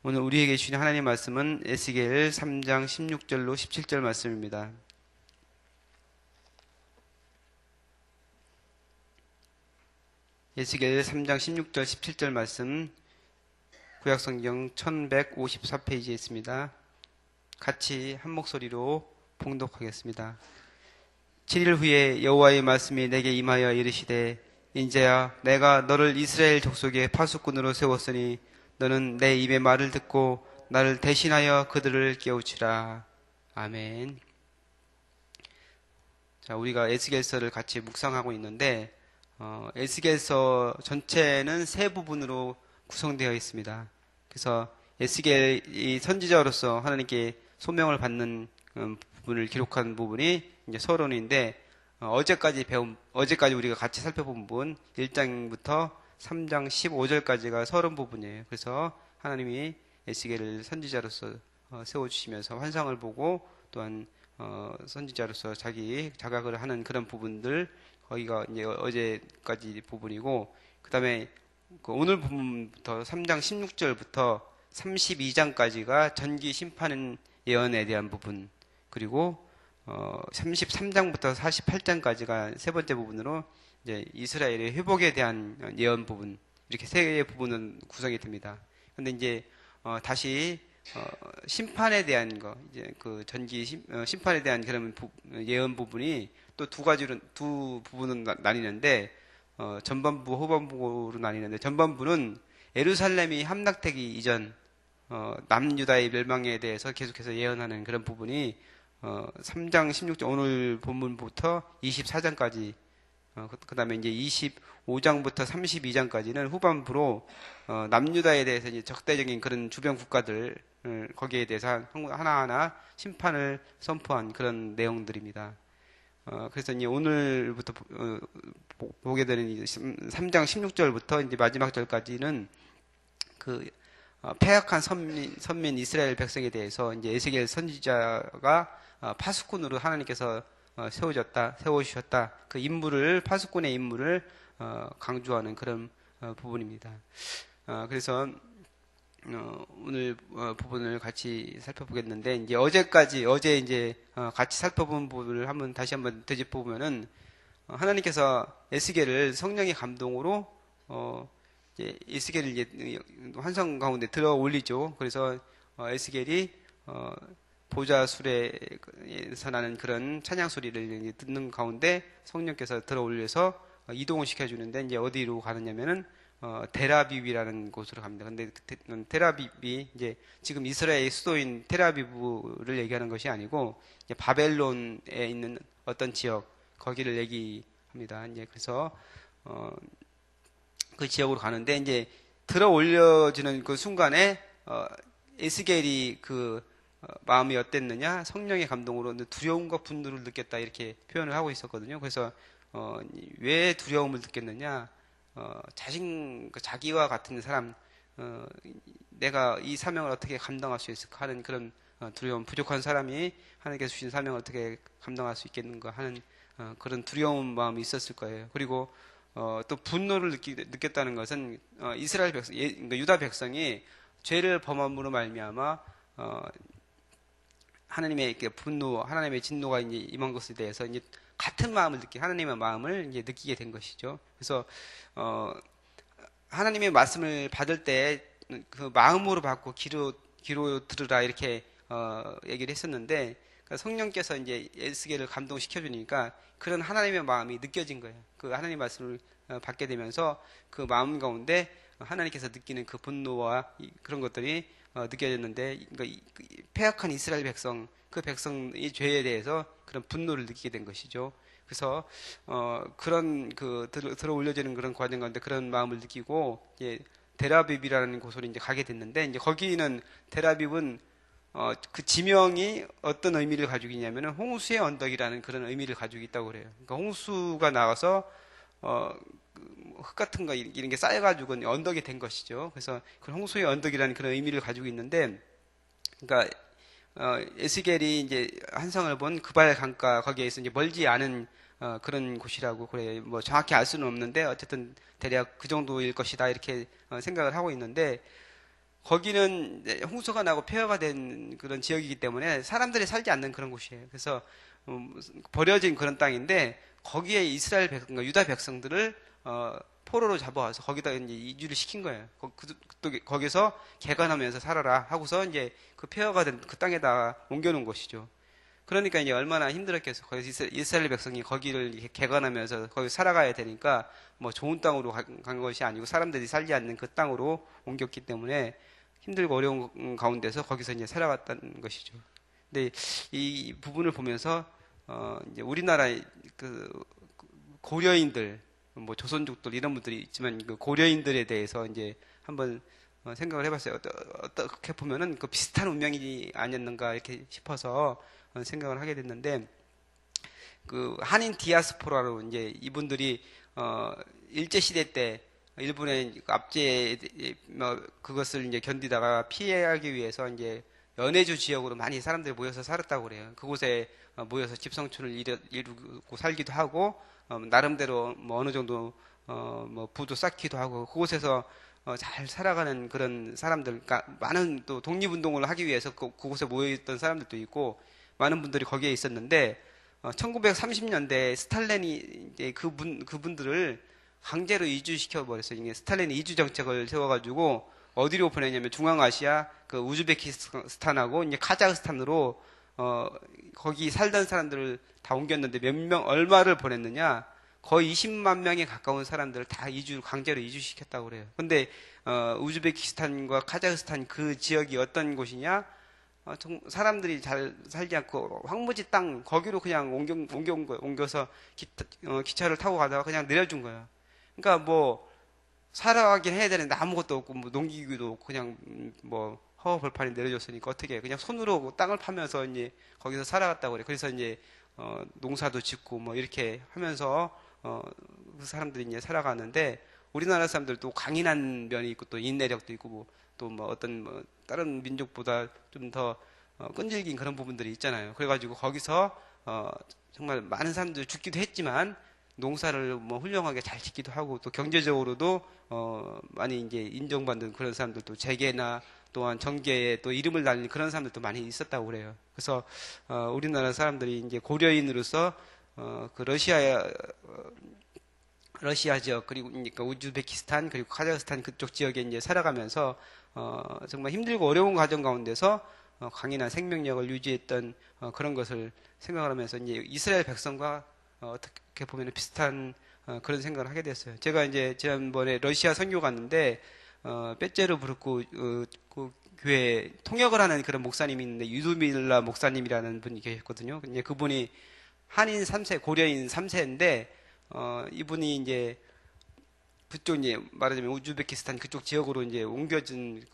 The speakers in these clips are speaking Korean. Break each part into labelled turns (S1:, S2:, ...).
S1: 오늘 우리에게 주신 하나님 말씀은 에스겔 3장 16절로 17절 말씀입니다. 에스겔 3장 16절 17절 말씀 구약성경 1154페이지에 있습니다. 같이 한 목소리로 봉독하겠습니다. 7일 후에 여호와의 말씀이 내게 임하여 이르시되 인자야 내가 너를 이스라엘 족속의 파수꾼으로 세웠으니 너는 내 입의 말을 듣고 나를 대신하여 그들을 깨우치라. 아멘. 자, 우리가 에스겔서를 같이 묵상하고 있는데 에스겔서 전체는 세 부분으로 구성되어 있습니다. 그래서 에스겔이 선지자로서 하나님께 소명을 받는 부분을 기록한 부분이 이제 서론인데 어제까지 우리가 같이 살펴본 부분 1장부터 3장 15절까지가 서론 부분이에요. 그래서 하나님이 에스겔을 선지자로서 세워주시면서 환상을 보고 또한 선지자로서 자기 자각을 하는 그런 부분들 거기가 이제 어제까지 부분이고 그 다음에 오늘 부분부터 3장 16절부터 32장까지가 전기 심판 예언에 대한 부분 그리고 33장부터 48장까지가 세 번째 부분으로 이제 이스라엘의 회복에 대한 예언 부분 이렇게 세 개의 부분은 구성이 됩니다. 근데 이제 다시 심판에 대한 거 이제 그 전기 심판에 대한 그런 예언 부분이 또 두 부분은 나뉘는데 전반부 후반부로 나뉘는데 전반부는 예루살렘이 함락되기 이전 남유다의 멸망에 대해서 계속해서 예언하는 그런 부분이 3장 16절 오늘 본문부터 24장까지 그 다음에 이제 25장부터 32장까지는 후반부로 남유다에 대해서 이제 적대적인 그런 주변 국가들 거기에 대해서 하나하나 심판을 선포한 그런 내용들입니다. 그래서 이제 오늘부터 보게 되는 3장 16절부터 이제 마지막 절까지는 그 패역한 선민 이스라엘 백성에 대해서 이제 에스겔 선지자가 파수꾼으로 하나님께서 세우셨다. 그 인물을 파수꾼의 인물을 강조하는 그런 부분입니다. 그래서 오늘 부분을 같이 살펴보겠는데 이제 어제 이제 같이 살펴본 부분을 다시 한번 되짚어 보면은 하나님께서 에스겔을 성령의 감동으로 이제 에스겔을 이제 환상 가운데 들어 올리죠. 그래서 에스겔이 보좌술에서 나는 그런 찬양 소리를 듣는 가운데 성령께서 들어 올려서 이동을 시켜주는데 이제 어디로 가느냐면은 텔아비브라는 곳으로 갑니다. 근데 텔아비브이 이제 지금 이스라엘의 수도인 텔아비브를 얘기하는 것이 아니고 이제 바벨론에 있는 어떤 지역 거기를 얘기합니다. 이제 그래서 그 지역으로 가는데 이제 들어 올려지는 그 순간에 에스겔이 그 마음이 어땠느냐? 성령의 감동으로 두려움과 분노를 느꼈다 이렇게 표현을 하고 있었거든요. 그래서 왜 두려움을 느꼈느냐? 자기와 같은 사람, 내가 이 사명을 어떻게 감당할 수 있을까 하는 그런 두려움, 부족한 사람이 하나님께서 주신 사명을 어떻게 감당할 수 있겠는가 하는 그런 두려운 마음이 있었을 거예요. 그리고 또 분노를 느꼈다는 것은 이스라엘 백성, 그러니까 유다 백성이 죄를 범함으로 말미암아 하나님의 분노, 하나님의 진노가 이제 임한 것에 대해서 이제 같은 마음을 하나님의 마음을 이제 느끼게 된 것이죠. 그래서 하나님의 말씀을 받을 때 그 마음으로 받고 귀로 들으라 이렇게 얘기를 했었는데 그러니까 성령께서 이제 에스겔을 감동시켜 주니까 그런 하나님의 마음이 느껴진 거예요. 그 하나님의 말씀을 받게 되면서 그 마음 가운데 하나님께서 느끼는 그 분노와 그런 것들이 느껴졌는데 그러니까 패역한 이스라엘 백성 그 백성의 죄에 대해서 그런 분노를 느끼게 된 것이죠. 그래서 그런 들어 올려지는 그런 과정 가운데 그런 마음을 느끼고 이제 텔아비브라는 곳으로 이제 가게 됐는데 이제 거기는 텔아비브는 그 지명이 어떤 의미를 가지고 있냐면은 홍수의 언덕이라는 그런 의미를 가지고 있다고 그래요. 그러니까 홍수가 나와서 흙 같은 거 이런 게 쌓여가지고 언덕이 된 것이죠. 그래서 그 홍수의 언덕이라는 그런 의미를 가지고 있는데, 그러니까 에스겔이 이제 환상을 본 그발 강가 거기에서 이제 멀지 않은 그런 곳이라고 그래요. 뭐 정확히 알 수는 없는데 어쨌든 대략 그 정도일 것이다 이렇게 생각을 하고 있는데 거기는 이제 홍수가 나고 폐허가 된 그런 지역이기 때문에 사람들이 살지 않는 그런 곳이에요. 그래서 버려진 그런 땅인데 거기에 이스라엘 백성, 유다 백성들을 포로로 잡아와서 거기다 이제 이주를 시킨 거예요. 또 거기서 개간하면서 살아라 하고서 이제 그 폐허가 된 그 땅에다 옮겨놓은 것이죠. 그러니까 이제 얼마나 힘들었겠어. 거기서 이스라엘 백성이 거기를 이렇게 개간하면서 거기 살아가야 되니까 뭐 좋은 땅으로 간 것이 아니고 사람들이 살지 않는 그 땅으로 옮겼기 때문에 힘들고 어려운 가운데서 거기서 이제 살아갔다는 것이죠. 근데 이 부분을 보면서 이제 우리나라의 그 고려인들, 뭐 조선족들 이런 분들이 있지만 그 고려인들에 대해서 이제 한번 생각을 해봤어요. 어떻게 보면은 그 비슷한 운명이 아니었는가 이렇게 싶어서 생각을 하게 됐는데 그 한인 디아스포라로 이제 이분들이 일제 시대 때 일본의 압제 뭐 그것을 이제 견디다가 피해하기 위해서 이제 연해주 지역으로 많이 사람들이 모여서 살았다고 그래요. 그곳에 모여서 집성촌을 이루고 살기도 하고 나름대로 뭐 어느 정도 뭐 부도 쌓기도 하고 그곳에서 잘 살아가는 그런 사람들, 그러니까 많은 또 독립운동을 하기 위해서 그곳에 모여있던 사람들도 있고 많은 분들이 거기에 있었는데 1930년대 스탈린이 이제 그분들을 강제로 이주시켜 버렸어요. 이게 스탈린이 이주 정책을 세워가지고 어디로 보내냐면 중앙아시아, 그 우즈베키스탄하고 이제 카자흐스탄으로 거기 살던 사람들을 다 옮겼는데 몇 명 얼마를 보냈느냐? 거의 20만 명에 가까운 사람들을 다 강제로 이주시켰다고 그래요. 근데 우즈베키스탄과 카자흐스탄 그 지역이 어떤 곳이냐? 사람들이 잘 살지 않고 황무지 땅 거기로 그냥 옮겨온 거예요. 옮겨서 기차를 타고 가다가 그냥 내려준 거예요. 그러니까 뭐 살아가긴 해야 되는데 아무것도 없고 뭐 농기구도 없고 그냥 뭐 허허벌판이 내려줬으니까 어떻게 해. 그냥 손으로 땅을 파면서 이제 거기서 살아갔다고 그래. 그래서 이제 농사도 짓고 뭐 이렇게 하면서 그 사람들이 이제 살아가는데 우리나라 사람들도 강인한 면이 있고 또 인내력도 있고 뭐 또 뭐 어떤 뭐 다른 민족보다 좀 더 끈질긴 그런 부분들이 있잖아요. 그래가지고 거기서 정말 많은 사람들이 죽기도 했지만 농사를 뭐 훌륭하게 잘 짓기도 하고 또 경제적으로도 많이 이제 인정받는 그런 사람들도 재계나 또한 정계에 또 이름을 날린 그런 사람들도 많이 있었다고 그래요. 그래서 우리나라 사람들이 이제 고려인으로서 그 러시아 지역 그리고 그러니까 우즈베키스탄 그리고 카자흐스탄 그쪽 지역에 이제 살아가면서 정말 힘들고 어려운 과정 가운데서 강인한 생명력을 유지했던 그런 것을 생각을 하면서 이제 이스라엘 백성과 어떻게 보면 비슷한 그런 생각을 하게 됐어요. 제가 이제 지난번에 러시아 선교 갔는데 빼째르부르크 그 교회 통역을 하는 그런 목사님이 있는데 유두밀라 목사님이라는 분이 계셨거든요. 이제 그분이 한인 3세, 고려인 3세인데 이분이 이제 그쪽 이제 말하자면 우즈베키스탄 그쪽 지역으로 이제 옮겨진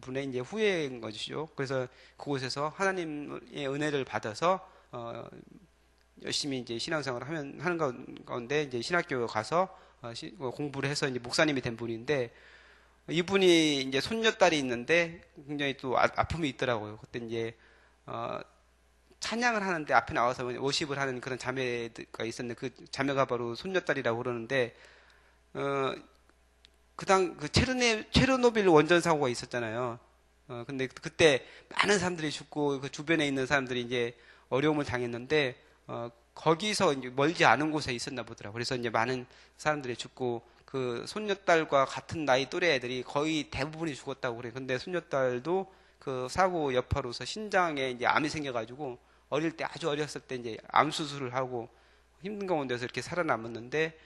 S1: 분의 이제 후예인 것이죠. 그래서 그곳에서 하나님의 은혜를 받아서 열심히 이제 신앙생활을 하는 가운데 이제 신학교에 가서 공부를 해서 이제 목사님이 된 분인데 이분이 이제 손녀딸이 있는데 굉장히 또 아픔이 있더라고요. 그때 이제 찬양을 하는데 앞에 나와서 워십을 하는 그런 자매가 있었는데 그 자매가 바로 손녀딸이라고 그러는데 그 체르노빌 원전 사고가 있었잖아요. 근데 그때 많은 사람들이 죽고 그 주변에 있는 사람들이 이제 어려움을 당했는데 거기서 이제 멀지 않은 곳에 있었나 보더라고요. 그래서 이제 많은 사람들이 죽고 그 손녀딸과 같은 나이 또래 애들이 거의 대부분이 죽었다고 그래요. 근데 손녀딸도 그 사고 여파로서 신장에 이제 암이 생겨가지고 어릴 때 아주 어렸을 때 이제 암 수술을 하고 힘든 가운데서 이렇게 살아남았는데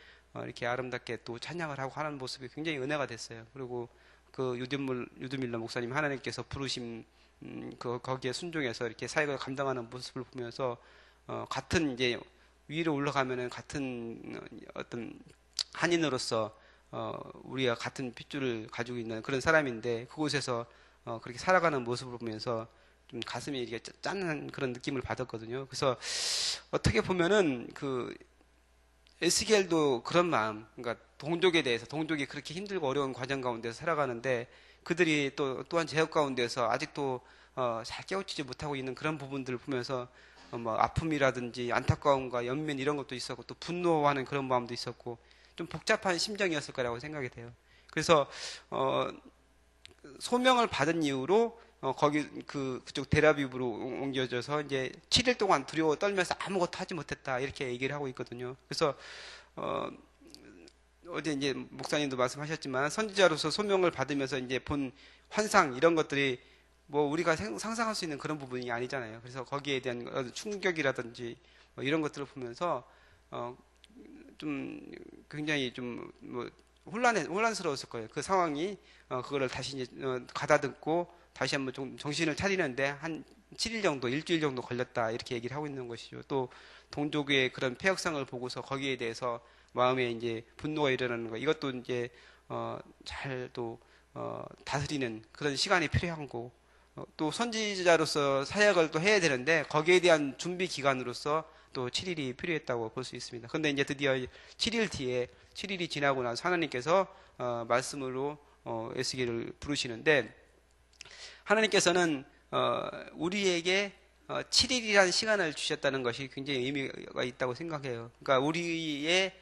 S1: 이렇게 아름답게 또 찬양을 하고 하는 모습이 굉장히 은혜가 됐어요. 그리고 그 유드밀라 목사님 하나님께서 부르심 거기에 순종해서 이렇게 사역을 감당하는 모습을 보면서 같은 이제 위로 올라가면은 같은 어떤 한인으로서 우리가 같은 핏줄을 가지고 있는 그런 사람인데 그곳에서 그렇게 살아가는 모습을 보면서 좀 가슴이 이렇게 짠한 그런 느낌을 받았거든요. 그래서 어떻게 보면은 그 에스겔도 그런 마음, 그러니까 동족이 그렇게 힘들고 어려운 과정 가운데서 살아가는데 그들이 또한 제약 가운데서 아직도 잘 깨우치지 못하고 있는 그런 부분들을 보면서 뭐 아픔이라든지 안타까움과 연민 이런 것도 있었고 또 분노하는 그런 마음도 있었고 좀 복잡한 심정이었을 거라고 생각이 돼요. 그래서 소명을 받은 이후로 거기 그쪽 델아비브로 옮겨져서 이제 7일 동안 두려워 떨면서 아무것도 하지 못했다 이렇게 얘기를 하고 있거든요. 그래서 어제 이제 목사님도 말씀하셨지만 선지자로서 소명을 받으면서 이제 본 환상 이런 것들이 뭐 우리가 상상할 수 있는 그런 부분이 아니잖아요. 그래서 거기에 대한 충격이라든지 뭐 이런 것들을 보면서 좀 굉장히 좀 뭐 혼란스러웠을 거예요. 그 상황이 그거를 다시 이제 가다듬고 다시 한번 좀 정신을 차리는데 한 7일 정도, 일주일 정도 걸렸다 이렇게 얘기를 하고 있는 것이죠. 또 동족의 그런 폐역상을 보고서 거기에 대해서 마음에 이제 분노가 일어나는 거 이것도 이제 잘 또 다스리는 그런 시간이 필요한 거고 또 선지자로서 사역을 또 해야 되는데 거기에 대한 준비 기간으로서 또 7일이 필요했다고 볼 수 있습니다. 그런데 이제 드디어 7일 뒤에 7일이 지나고 나서 하나님께서 말씀으로 에스겔을 부르시는데 하나님께서는 우리에게 7일이라는 시간을 주셨다는 것이 굉장히 의미가 있다고 생각해요. 그러니까 우리의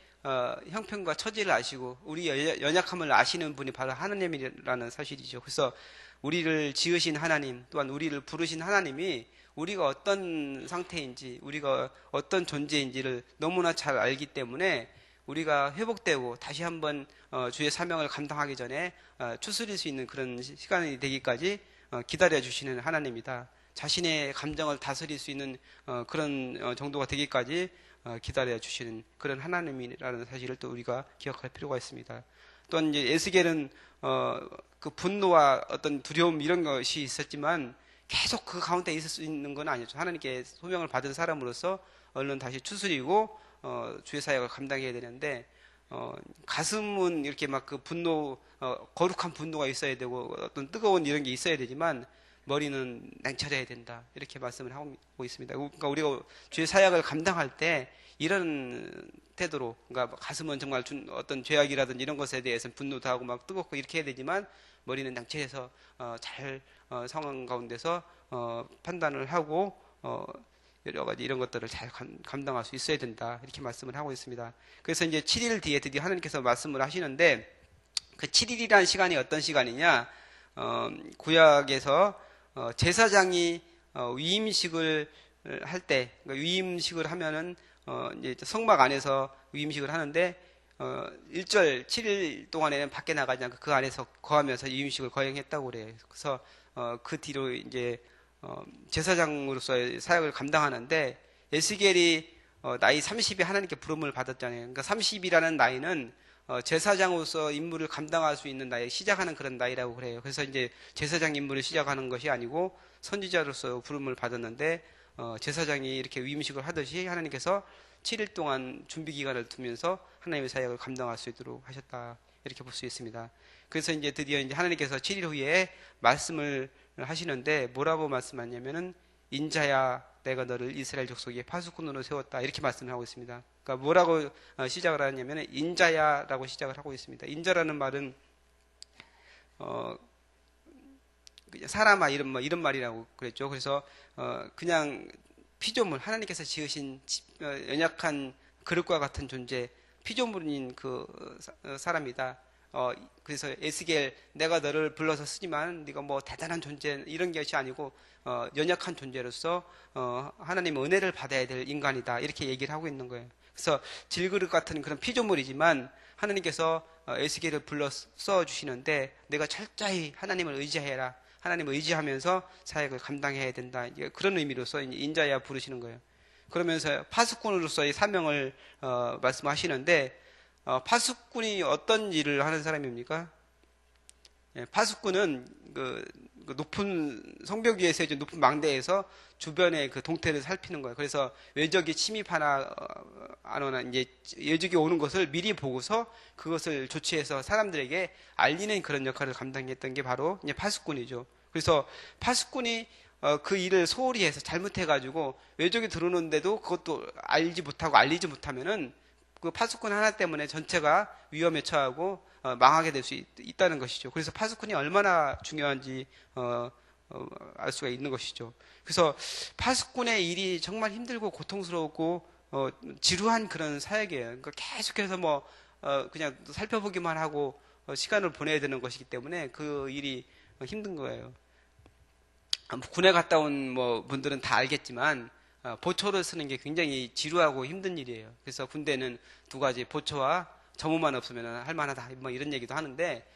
S1: 형편과 처지를 아시고 우리 연약함을 아시는 분이 바로 하나님이라는 사실이죠. 그래서 우리를 지으신 하나님 또한 우리를 부르신 하나님이 우리가 어떤 상태인지 우리가 어떤 존재인지를 너무나 잘 알기 때문에 우리가 회복되고 다시 한번 주의 사명을 감당하기 전에 추스릴 수 있는 그런 시간이 되기까지 기다려 주시는 하나님이다. 자신의 감정을 다스릴 수 있는 그런 정도가 되기까지 기다려 주시는 그런 하나님이라는 사실을 또 우리가 기억할 필요가 있습니다. 또한 이제 에스겔은 그 분노와 어떤 두려움 이런 것이 있었지만 계속 그 가운데 있을 수 있는 건 아니죠. 하나님께 소명을 받은 사람으로서 얼른 다시 추스리고 주의 사역을 감당해야 되는데 가슴은 이렇게 막 그 분노 거룩한 분노가 있어야 되고 어떤 뜨거운 이런 게 있어야 되지만 머리는 냉철해야 된다 이렇게 말씀을 하고 있습니다. 그러니까 우리가 주의 사역을 감당할 때 이런 태도로 그러니까 가슴은 정말 어떤 죄악이라든지 이런 것에 대해서는 분노도 하고 막 뜨겁고 이렇게 해야 되지만 머리는 냉철해서 잘 상황 가운데서 판단을 하고 여러 가지 이런 것들을 잘 감당할 수 있어야 된다 이렇게 말씀을 하고 있습니다. 그래서 이제 7일 뒤에 드디어 하나님께서 말씀을 하시는데 그 7일이라는 시간이 어떤 시간이냐? 구약에서 제사장이 위임식을 할 때, 그러니까 위임식을 하면은 이제 성막 안에서 위임식을 하는데 1절 7일 동안에는 밖에 나가지 않고 그 안에서 거하면서 위임식을 거행했다고 그래요. 그래서 그 뒤로 이제 제사장으로서의 사역을 감당하는데 에스겔이 나이 30에 하나님께 부름을 받았잖아요. 그러니까 30이라는 나이는 제사장으로서 임무를 감당할 수 있는 나이, 시작하는 그런 나이라고 그래요. 그래서 이제 제사장 임무를 시작하는 것이 아니고 선지자로서 부름을 받았는데 제사장이 이렇게 위임식을 하듯이 하나님께서 7일 동안 준비 기간을 두면서 하나님의 사역을 감당할 수 있도록 하셨다. 이렇게 볼 수 있습니다. 그래서 이제 드디어 이제 하나님께서 7일 후에 말씀을 하시는데 뭐라고 말씀하냐면은 인자야 내가 너를 이스라엘 족속의 파수꾼으로 세웠다 이렇게 말씀을 하고 있습니다. 그러니까 뭐라고 시작을 하냐면 인자야라고 시작을 하고 있습니다. 인자라는 말은 그냥 사람아 이런 말이라고 그랬죠. 그래서 그냥 피조물 하나님께서 지으신 연약한 그릇과 같은 존재 피조물인 그 사람이다. 그래서 에스겔 내가 너를 불러서 쓰지만 네가 뭐 대단한 존재 이런 것이 아니고 연약한 존재로서 하나님의 은혜를 받아야 될 인간이다 이렇게 얘기를 하고 있는 거예요. 그래서 질그릇 같은 그런 피조물이지만 하나님께서 에스겔을 불러 써 주시는데 내가 철저히 하나님을 의지해라. 하나님을 의지하면서 사역을 감당해야 된다. 그런 의미로서 인자야 부르시는 거예요. 그러면서 파수꾼으로서의 사명을 말씀하시는데 파수꾼이 어떤 일을 하는 사람입니까? 파수꾼은 그 높은 성벽 위에서 이제 높은 망대에서 주변의 그 동태를 살피는 거예요. 그래서 외적이 침입하나 안 오나 이제 외적이 오는 것을 미리 보고서 그것을 조치해서 사람들에게 알리는 그런 역할을 감당했던 게 바로 이제 파수꾼이죠. 그래서 파수꾼이 그 일을 소홀히 해서 잘못해가지고 외적이 들어오는데도 그것도 알지 못하고 알리지 못하면은 그 파수꾼 하나 때문에 전체가 위험에 처하고 망하게 될 수 있다는 것이죠. 그래서 파수꾼이 얼마나 중요한지 알 수가 있는 것이죠. 그래서 파수꾼의 일이 정말 힘들고 고통스럽고 지루한 그런 사역이에요. 그러니까 계속해서 그냥 살펴보기만 하고 시간을 보내야 되는 것이기 때문에 그 일이 힘든 거예요. 군에 갔다 온 뭐 분들은 다 알겠지만 보초를 쓰는 게 굉장히 지루하고 힘든 일이에요. 그래서 군대는 두 가지 보초와 점호만 없으면 할만하다 뭐 이런 얘기도 하는데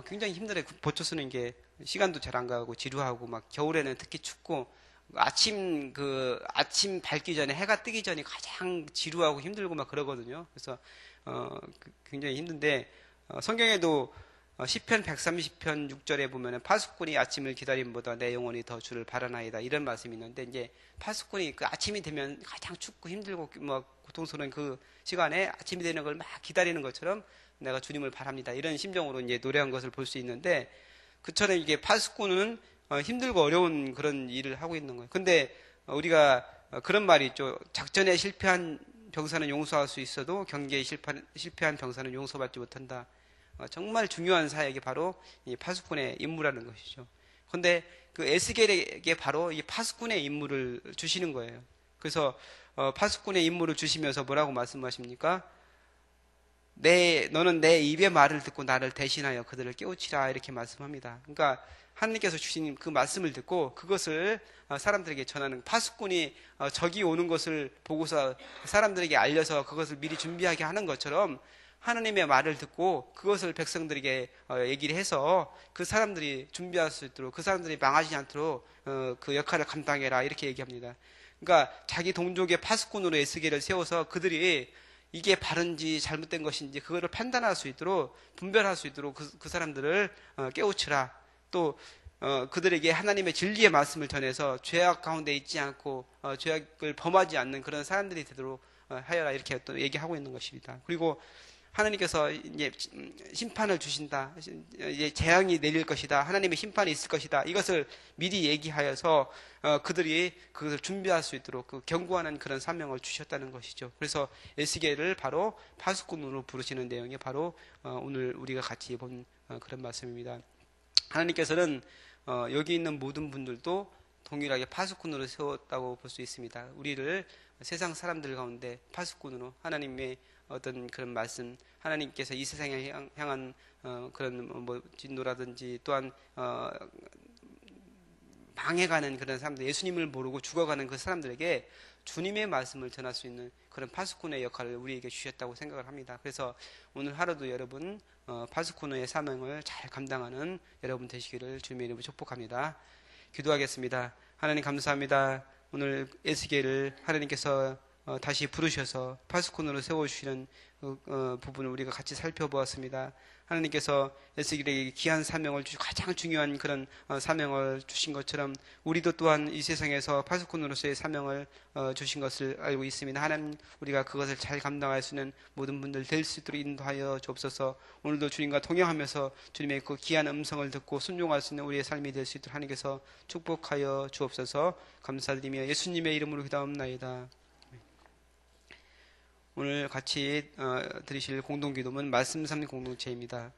S1: 굉장히 힘들어요. 보초 쓰는 게 시간도 잘 안 가고 지루하고 막 겨울에는 특히 춥고 아침 밝기 전에 해가 뜨기 전이 가장 지루하고 힘들고 막 그러거든요. 그래서 굉장히 힘든데 성경에도 시편 130편 6절에 보면은 파수꾼이 아침을 기다림보다 내 영혼이 더 주를 바라나이다 이런 말씀이 있는데 이제 파수꾼이 그 아침이 되면 가장 춥고 힘들고 뭐 고통스러운 그 시간에 아침이 되는 걸 막 기다리는 것처럼 내가 주님을 바랍니다 이런 심정으로 이제 노래한 것을 볼 수 있는데 그처럼 이게 파수꾼은 힘들고 어려운 그런 일을 하고 있는 거예요. 근데 우리가 그런 말이 있죠. 작전에 실패한 병사는 용서할 수 있어도 경기에 실패한 병사는 용서받지 못한다. 정말 중요한 사역이 바로 이 파수꾼의 임무라는 것이죠. 그런데 그 에스겔에게 바로 이 파수꾼의 임무를 주시는 거예요. 그래서 파수꾼의 임무를 주시면서 뭐라고 말씀하십니까? 너는 내 입의 말을 듣고 나를 대신하여 그들을 깨우치라 이렇게 말씀합니다. 그러니까 하나님께서 주신 그 말씀을 듣고 그것을 사람들에게 전하는 파수꾼이 적이 오는 것을 보고서 사람들에게 알려서 그것을 미리 준비하게 하는 것처럼 하나님의 말을 듣고 그것을 백성들에게 얘기를 해서 그 사람들이 준비할 수 있도록 그 사람들이 망하지 않도록 그 역할을 감당해라 이렇게 얘기합니다. 그러니까 자기 동족의 파수꾼으로 에스겔을 세워서 그들이 이게 바른지 잘못된 것인지 그거를 판단할 수 있도록 분별할 수 있도록 그 사람들을 깨우치라. 또 그들에게 하나님의 진리의 말씀을 전해서 죄악 가운데 있지 않고 죄악을 범하지 않는 그런 사람들이 되도록 하여라 이렇게 또 얘기하고 있는 것입니다. 그리고 하나님께서 이제 심판을 주신다. 이제 재앙이 내릴 것이다. 하나님의 심판이 있을 것이다. 이것을 미리 얘기하여서 그들이 그것을 준비할 수 있도록 그 경고하는 그런 사명을 주셨다는 것이죠. 그래서 에스겔을 바로 파수꾼으로 부르시는 내용이 바로 오늘 우리가 같이 본 그런 말씀입니다. 하나님께서는 여기 있는 모든 분들도 동일하게 파수꾼으로 세웠다고 볼 수 있습니다. 우리를 세상 사람들 가운데 파수꾼으로 하나님의 어떤 그런 말씀, 하나님께서 이 세상에 향한 그런 뭐 진노라든지 또한 망해가는 그런 사람들, 예수님을 모르고 죽어가는 그 사람들에게 주님의 말씀을 전할 수 있는 그런 파수꾼의 역할을 우리에게 주셨다고 생각을 합니다. 그래서 오늘 하루도 여러분 파수꾼의 사명을 잘 감당하는 여러분 되시기를 주님의 이름으로 축복합니다. 기도하겠습니다. 하나님 감사합니다. 오늘 에스겔을 하나님께서 다시 부르셔서 파수꾼으로 세워주시는 부분을 우리가 같이 살펴보았습니다. 하나님께서 에스겔에게 귀한 사명을 주시고 가장 중요한 그런 사명을 주신 것처럼 우리도 또한 이 세상에서 파수꾼으로서의 사명을 주신 것을 알고 있습니다. 하나님 우리가 그것을 잘 감당할 수 있는 모든 분들 될 수 있도록 인도하여 주옵소서. 오늘도 주님과 동행하면서 주님의 그 귀한 음성을 듣고 순종할 수 있는 우리의 삶이 될 수 있도록 하나님께서 축복하여 주옵소서. 감사드리며 예수님의 이름으로 기도합나이다. 오늘 같이 드리실 공동기도문 말씀 삶 공동체입니다.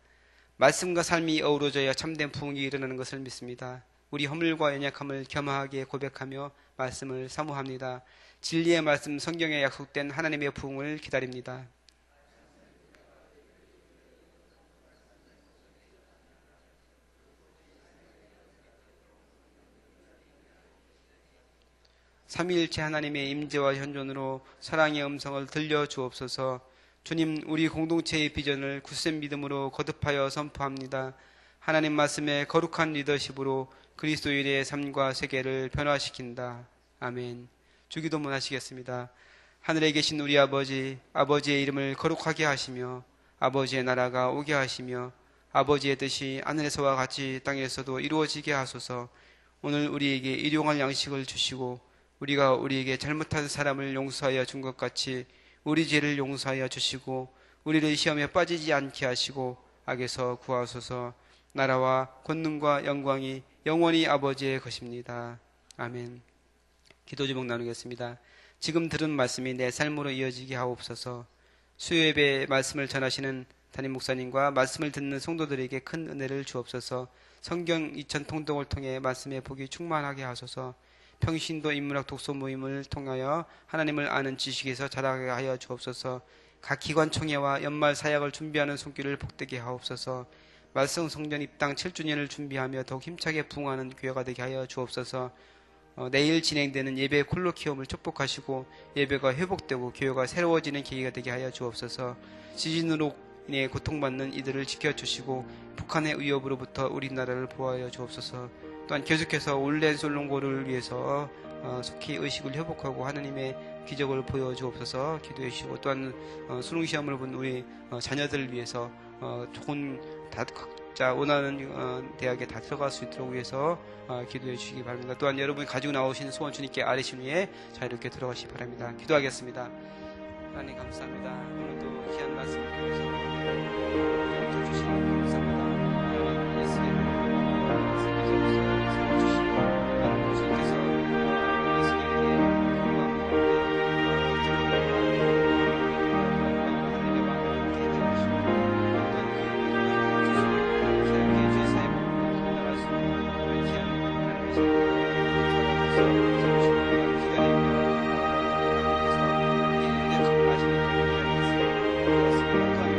S1: 말씀과 삶이 어우러져야 참된 부흥이 일어나는 것을 믿습니다. 우리 허물과 연약함을 겸허하게 고백하며 말씀을 사모합니다. 진리의 말씀 성경에 약속된 하나님의 부흥을 기다립니다. 삼위일체 하나님의 임재와 현존으로 사랑의 음성을 들려주옵소서. 주님, 우리 공동체의 비전을 굳센 믿음으로 거듭하여 선포합니다. 하나님 말씀의 거룩한 리더십으로 그리스도인의 삶과 세계를 변화시킨다. 아멘. 주기도문 하시겠습니다. 하늘에 계신 우리 아버지, 아버지의 이름을 거룩하게 하시며 아버지의 나라가 오게 하시며 아버지의 뜻이 하늘에서와 같이 땅에서도 이루어지게 하소서. 오늘 우리에게 일용할 양식을 주시고 우리가 우리에게 잘못한 사람을 용서하여 준 것 같이 우리 죄를 용서하여 주시고 우리를 시험에 빠지지 않게 하시고 악에서 구하소서. 나라와 권능과 영광이 영원히 아버지의 것입니다. 아멘. 기도 제목 나누겠습니다. 지금 들은 말씀이 내 삶으로 이어지게 하옵소서. 수요예배 말씀을 전하시는 담임 목사님과 말씀을 듣는 성도들에게 큰 은혜를 주옵소서. 성경 2000통독을 통해 말씀의 복이 충만하게 하소서. 평신도 인문학 독서 모임을 통하여 하나님을 아는 지식에서 자라게 하여 주옵소서. 각 기관 총회와 연말 사역을 준비하는 손길을 복되게 하옵소서. 말씀 성전 입당 7주년을 준비하며 더욱 힘차게 부흥하는 교회가 되게 하여 주옵소서. 내일 진행되는 예배 콜로키움을 축복하시고 예배가 회복되고 교회가 새로워지는 계기가 되게 하여 주옵소서. 지진으로 인해 고통받는 이들을 지켜주시고 북한의 위협으로부터 우리나라를 보호하여 주옵소서. 또한 계속해서 올렌 솔롱고를 위해서 속히 의식을 회복하고 하나님의 기적을 보여주옵소서 기도해 주시고, 또한 수능시험을 본 우리 자녀들을 위해서 좋은 각자 원하는 대학에 다 들어갈 수 있도록 위해서 기도해 주시기 바랍니다. 또한 여러분이 가지고 나오신 소원 주님께 아뢰신 후에 자유롭게 들어가시기 바랍니다. 기도하겠습니다. 하나님 감사합니다. 오늘도 귀한 말씀을 통해서 영접 주시니 감사합니다. 하나님 예수님을 세계적으로 주시고 하나님 주님께서 예수님에게 하나님의 마음을 함께 해주시고 귀한 교회 주의 사역을 감당할 수 있는 귀한 하나님의